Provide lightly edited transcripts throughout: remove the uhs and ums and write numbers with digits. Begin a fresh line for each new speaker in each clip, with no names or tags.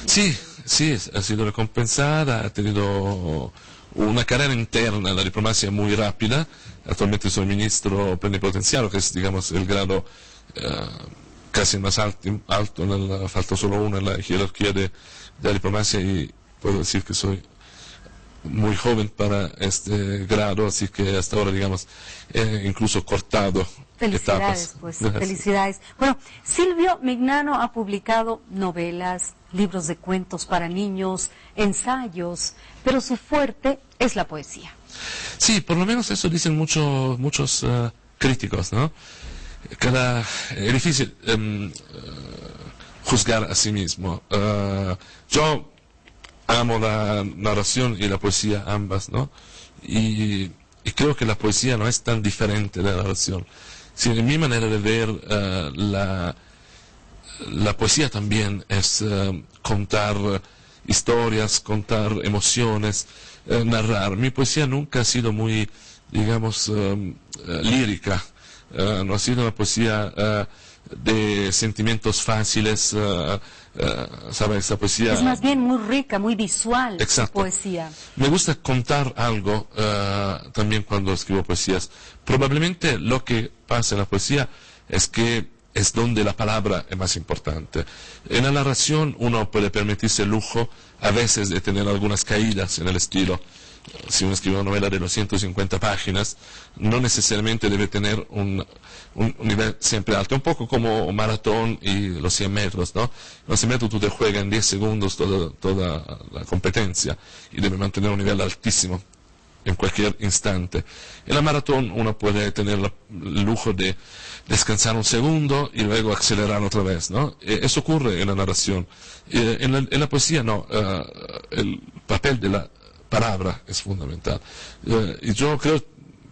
Sí, sí, ha sido recompensada, ha tenido una carrera interna en la diplomacia muy rápida. Actualmente soy ministro plenipotenciario, que es, digamos, el grado casi más alto, falta solo uno en la jerarquía de la diplomacia, y puedo decir que soy muy joven para este grado, así que hasta ahora, digamos, he incluso cortado
felicidades,
etapas.
pues,
Gracias.
felicidades. Bueno, Silvio Mignano ha publicado novelas, libros de cuentos para niños, ensayos, pero su fuerte es la poesía.
Sí, por lo menos eso dicen muchos críticos, ¿no? Es difícil juzgar a sí mismo. Yo amo la narración y la poesía ambas, ¿no? Y creo que la poesía no es tan diferente de la narración. Sí, en mi manera de ver, la poesía también es contar historias, contar emociones, narrar. Mi poesía nunca ha sido muy, digamos, lírica. No ha sido una poesía de sentimientos fáciles, ¿sabes? Esa poesía...
Es más bien muy rica, muy visual.
Exacto.
Su poesía.
Me gusta contar algo también cuando escribo poesías. Probablemente lo que pasa en la poesía es que es donde la palabra es más importante. En la narración uno puede permitirse el lujo a veces de tener algunas caídas en el estilo. Si uno escribe una novela de 250 páginas, no necesariamente debe tener un nivel siempre alto, un poco como maratón y los 100 metros, ¿no? Los 100 metros tú te juegas en 10 segundos toda la competencia y debe mantener un nivel altísimo en cualquier instante. En la maratón uno puede tener el lujo de descansar un segundo y luego acelerar otra vez, ¿no? Eso ocurre en la narración. En la poesía no, el papel de la palabra es fundamental. Y yo creo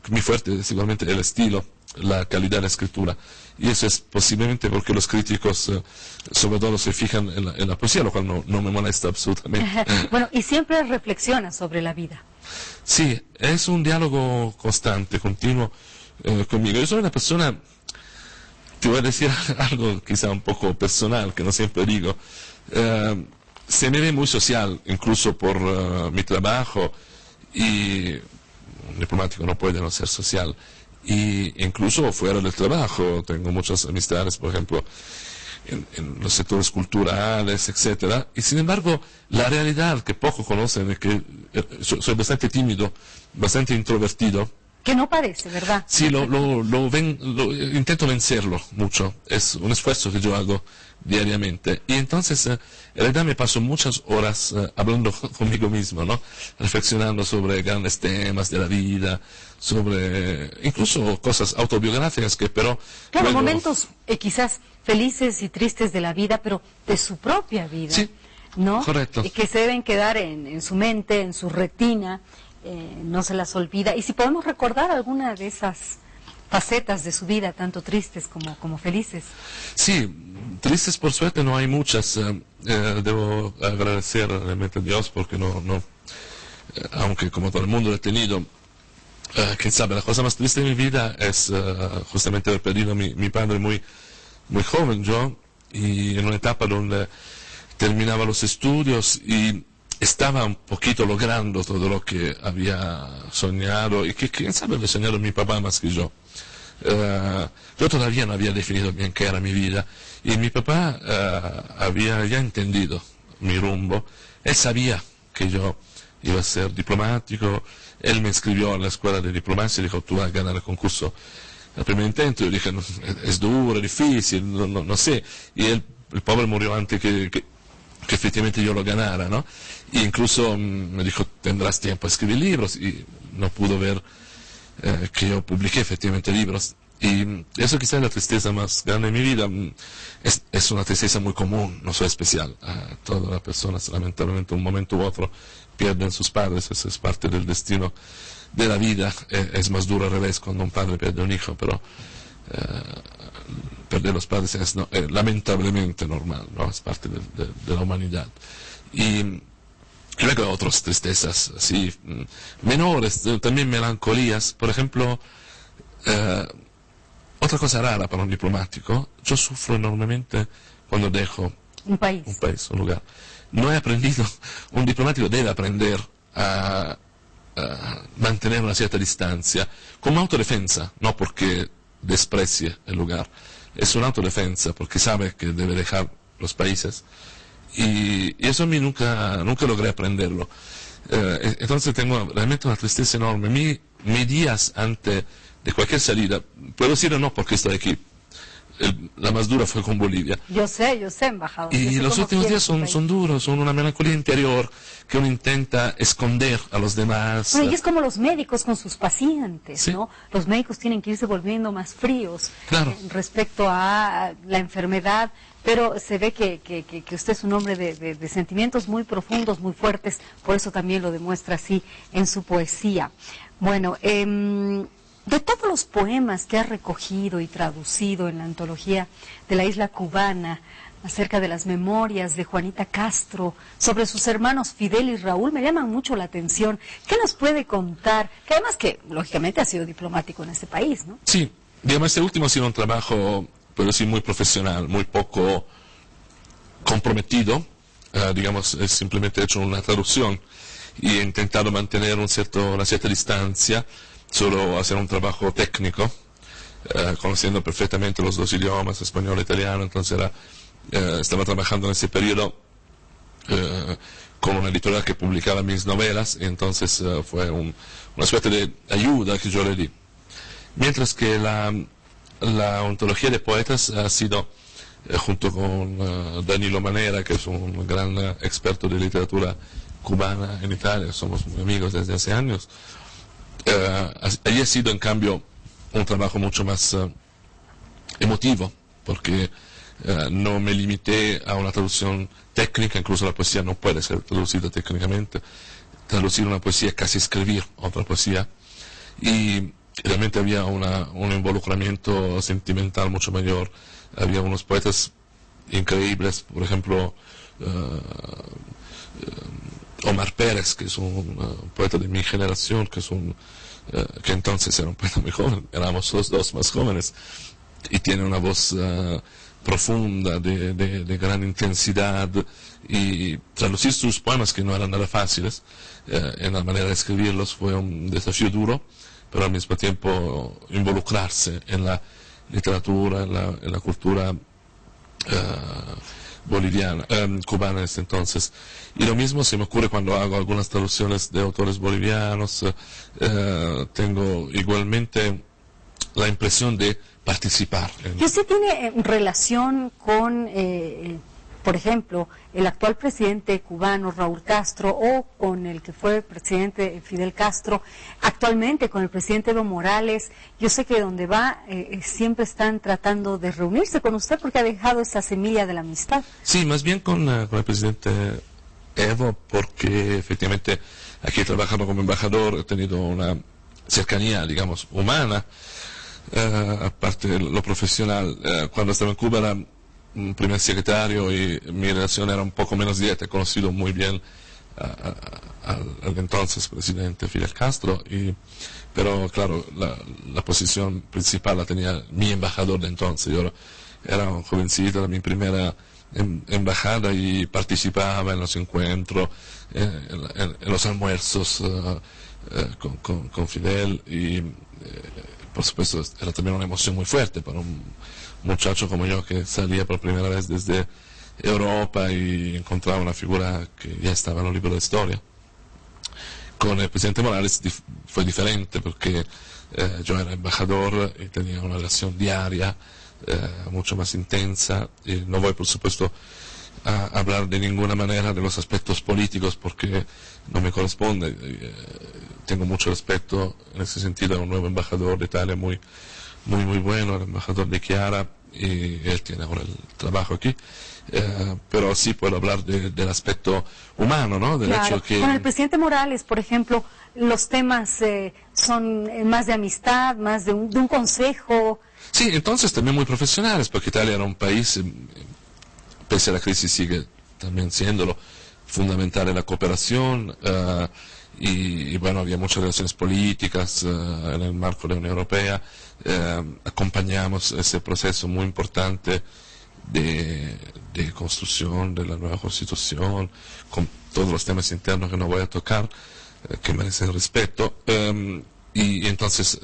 que mi fuerte es igualmente el estilo, la calidad de la escritura. Y eso es posiblemente porque los críticos, sobre todo, se fijan en la poesía, lo cual no me molesta absolutamente.
Bueno, y siempre reflexiona sobre la vida.
Sí, es un diálogo constante, continuo conmigo. Yo soy una persona, te voy a decir algo quizá un poco personal, que no siempre digo. Se me ve muy social, incluso por mi trabajo, y un diplomático no puede no ser social. Y incluso fuera del trabajo, tengo muchas amistades, por ejemplo, en los sectores culturales, etcétera. Y sin embargo, la realidad que poco conocen es que soy bastante tímido, bastante introvertido.
Que no parece, ¿verdad?
Sí, intento vencerlo mucho. Es un esfuerzo que yo hago diariamente. Y entonces, en realidad me paso muchas horas hablando conmigo mismo, ¿no? Reflexionando sobre grandes temas de la vida, sobre incluso cosas autobiográficas que pero...
Claro,
luego...
momentos quizás felices y tristes de la vida, pero de su propia vida.
Sí,
¿no?
correcto.
Y que se deben quedar en su mente, en su retina, no se las olvida. Y si podemos recordar alguna de esas facetas de su vida, tanto tristes como felices.
Sí, tristes por suerte no hay muchas. Debo agradecer realmente a Dios porque aunque como todo el mundo he tenido, quién sabe, la cosa más triste de mi vida es justamente haber perdido a mi padre muy joven yo, y en una etapa donde terminaba los estudios y estaba un poquito logrando todo lo que había soñado y que quién sabe había soñado mi papá más que yo. Yo todavía no había definido bien qué era mi vida y mi papá había ya entendido mi rumbo. Él sabía que yo iba a ser diplomático. Él me inscribió a la escuela de diplomacia y dijo, tú vas a ganar el concurso al primer intento. Yo dije, no, es duro, es difícil, no sé. Y el pobre murió antes que efectivamente yo lo ganara, ¿no? E incluso me dijo, tendrás tiempo a escribir libros, y no pudo ver que yo publiqué efectivamente libros. Y eso quizá es la tristeza más grande de mi vida. Es una tristeza muy común, no soy especial. Todas las personas, lamentablemente, un momento u otro pierden sus padres, eso es parte del destino de la vida. Es más duro al revés cuando un padre pierde un hijo, pero perder los padres es lamentablemente normal, ¿no? Es parte de la humanidad. Y luego otras tristezas, sí, menores, también melancolías. Por ejemplo, otra cosa rara para un diplomático, yo sufro enormemente cuando dejo
Un país.
Un país, un lugar. No he aprendido, un diplomático debe aprender a mantener una cierta distancia, como autodefensa, no porque desprecie el lugar, es una autodefensa porque sabe que debe dejar los países, y eso a mí nunca logré aprenderlo. Entonces tengo realmente una tristeza enorme. Mi días antes de cualquier salida, puedo decir no porque estoy aquí, la más dura fue con Bolivia.
Yo sé, embajador.
Y los últimos días son duros, son una melancolía interior que uno intenta esconder a los demás.
Bueno, y es como los médicos con sus pacientes,
sí,
¿no? Los médicos tienen que irse volviendo más fríos,
claro,
respecto a la enfermedad, pero se ve que usted es un hombre de sentimientos muy profundos, muy fuertes, por eso también lo demuestra así en su poesía. Bueno, de todos los poemas que ha recogido y traducido en la antología de la isla cubana, acerca de las memorias de Juanita Castro, sobre sus hermanos Fidel y Raúl, me llaman mucho la atención. ¿Qué nos puede contar? Que además que, lógicamente, ha sido diplomático en este país, ¿no?
Sí, digamos, este último ha sido un trabajo, puedo decir, muy profesional, muy poco comprometido. Digamos, he simplemente hecho una traducción y he intentado mantener una cierta distancia, solo hacer un trabajo técnico, conociendo perfectamente los dos idiomas, español e italiano. Entonces estaba trabajando en ese periodo con una editorial que publicaba mis novelas, y entonces fue una suerte de ayuda que yo le di. Mientras que la ontología de poetas ha sido, junto con Danilo Manera, que es un gran experto de literatura cubana en Italia, somos muy amigos desde hace años. Allí ha sido, en cambio, un trabajo mucho más emotivo, porque no me limité a una traducción técnica. Incluso la poesía no puede ser traducida técnicamente. Traducir una poesía es casi escribir otra poesía, y realmente había un involucramiento sentimental mucho mayor. Había unos poetas increíbles, por ejemplo, Omar Pérez, que es un poeta de mi generación, que entonces era un poeta muy joven, éramos los dos más jóvenes, y tiene una voz profunda, de gran intensidad, y traducir sus poemas, que no eran nada fáciles, en la manera de escribirlos, fue un desafío duro, pero al mismo tiempo involucrarse en la literatura, en la cultura boliviana, cubana en este entonces. Y lo mismo se me ocurre cuando hago algunas traducciones de autores bolivianos. Tengo igualmente la impresión de participar.
¿Y usted tiene relación con, por ejemplo, el actual presidente cubano Raúl Castro, o con el que fue presidente Fidel Castro, actualmente con el presidente Evo Morales? Yo sé que donde va siempre están tratando de reunirse con usted porque ha dejado esa semilla de la amistad.
Sí, más bien con el presidente Evo, porque efectivamente aquí trabajando como embajador he tenido una cercanía, digamos, humana, aparte de lo profesional. Cuando estaba en Cuba era primer secretario y mi relación era un poco menos directa. He conocido muy bien al entonces presidente Fidel Castro, pero claro, la posición principal la tenía mi embajador de entonces. Yo era un jovencito, era mi primera embajada, y participaba en los encuentros, en los almuerzos con Fidel, y por supuesto era también una emoción muy fuerte para un muchacho como yo, que salía por primera vez desde Europa y encontraba una figura que ya estaba en los libros de historia. Con el presidente Morales fue diferente, porque yo era embajador y tenía una relación diaria mucho más intensa, y no voy, por supuesto, a hablar de ninguna manera de los aspectos políticos porque no me corresponde. Tengo mucho respeto en ese sentido a un nuevo embajador de Italia muy bueno, el embajador de Chiara, y él tiene ahora el trabajo aquí. Pero sí puedo hablar del aspecto humano, ¿no? Del
claro.
hecho que...
Con el presidente Morales, por ejemplo, los temas son más de amistad, más de un consejo.
Sí, entonces también muy profesionales, porque Italia era un país, pese a la crisis sigue también siéndolo, fundamental en la cooperación, y bueno, había muchas relaciones políticas en el marco de la Unión Europea. Acompañamos ese proceso muy importante de construcción de la nueva constitución, con todos los temas internos que no voy a tocar, que merecen respeto, y entonces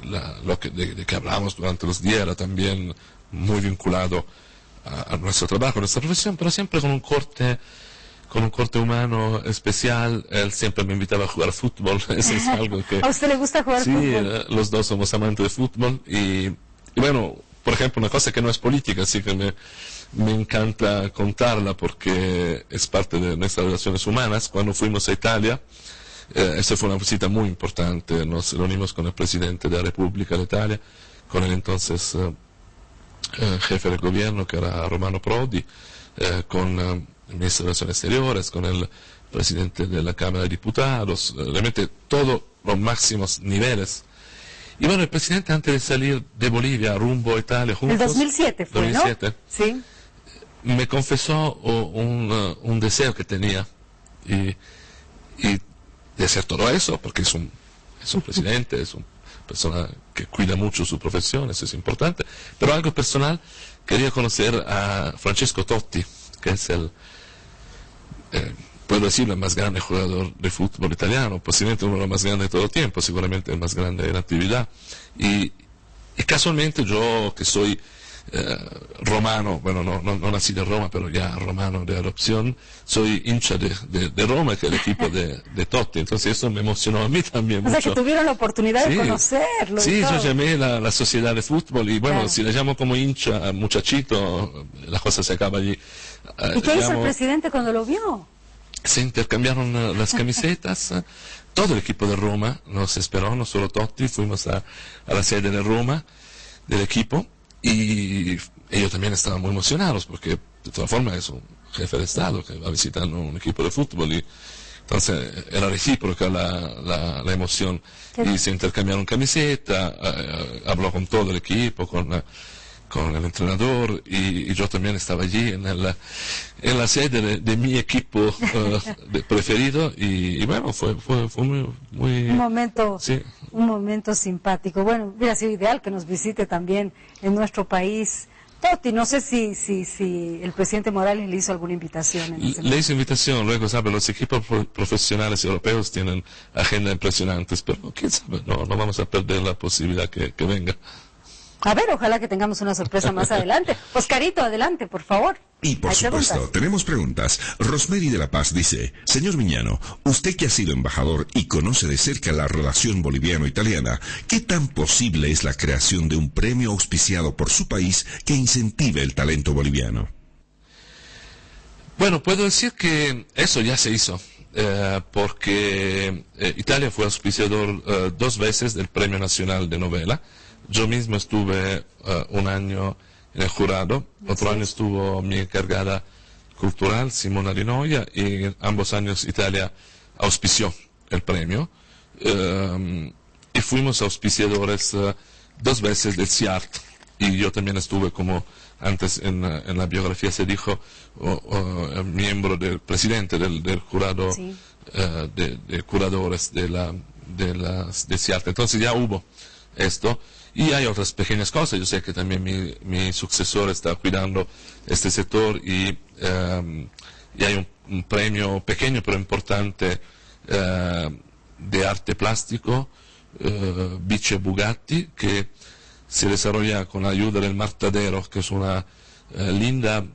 de que hablamos durante los días era también muy vinculado a nuestro trabajo, a nuestra profesión, pero siempre con un corte humano especial. Él siempre me invitaba a jugar fútbol. Eso es algo que...
¿A usted le gusta jugar fútbol?
Sí, los dos somos amantes de fútbol y bueno, por ejemplo, una cosa que no es política, así que me encanta contarla porque es parte de nuestras relaciones humanas. Cuando fuimos a Italia, esta fue una visita muy importante, nos reunimos con el presidente de la República de Italia, con el entonces jefe del gobierno, que era Romano Prodi, con el ministro de Relaciones Exteriores, con el presidente de la Cámara de Diputados, realmente todos los máximos niveles. Y bueno, el presidente, antes de salir de Bolivia rumbo a Italia juntos...
El 2007 fue,
2007,
¿no? Sí.
Me confesó un deseo que tenía y de hacer todo eso, porque es un presidente, es una persona que cuida mucho su profesión, eso es importante, pero algo personal, quería conocer a Francesco Totti, que es puedo decirlo, el más grande jugador de fútbol italiano, posiblemente uno de los más grandes de todo el tiempo, seguramente el más grande de la actividad, y casualmente yo, que soy romano, bueno, no nací de Roma, pero ya romano de adopción, soy hincha de Roma, que es el equipo de Totti, entonces eso me emocionó a mí también mucho.
O sea, que tuvieron la oportunidad de conocerlo.
Sí, yo llamé la sociedad de fútbol y bueno,
claro,
si le llamo como hincha, muchachito, la cosa se acaba allí.
¿Y qué hizo el presidente cuando lo vio?
Se intercambiaron las camisetas, todo el equipo de Roma nos esperó, no solo Totti, fuimos a la sede de Roma del equipo. Y ellos también estaban muy emocionados porque de todas formas es un jefe de Estado que va visitando un equipo de fútbol y entonces era recíproca la emoción. Y se intercambiaron camiseta, habló con todo el equipo, con el entrenador y yo también estaba allí en la sede de mi equipo preferido y bueno, fue muy
un momento,
sí,
un momento simpático. Bueno, hubiera sido ideal que nos visite también en nuestro país. Totti, no sé si el presidente Morales le hizo alguna invitación.
Le hizo invitación, luego sabe, los equipos profesionales europeos tienen agendas impresionantes, pero quién sabe, no vamos a perder la posibilidad que venga.
A ver, ojalá que tengamos una sorpresa más adelante. Oscarito, adelante, por favor.
Y por supuesto, tenemos preguntas. Rosemary de la Paz dice, señor Miñano, usted que ha sido embajador y conoce de cerca la relación boliviano-italiana, ¿qué tan posible es la creación de un premio auspiciado por su país que incentive el talento boliviano?
Bueno, puedo decir que eso ya se hizo, porque Italia fue auspiciador 2 veces del Premio Nacional de Novela. Yo mismo estuve un año en el jurado, otro año estuvo mi encargada cultural, Simona Di Noia, y ambos años Italia auspició el premio. Y fuimos auspiciadores 2 veces del CIART, y yo también estuve, como antes en la biografía se dijo, miembro del presidente del jurado, sí, de curadores de CIART. Entonces ya hubo esto. Y hay otras pequeñas cosas. Yo sé que también mi sucesor está cuidando este sector y hay un premio pequeño pero importante de arte plástico, Bice Bugatti, que se desarrolla con la ayuda del Martadero, que es una linda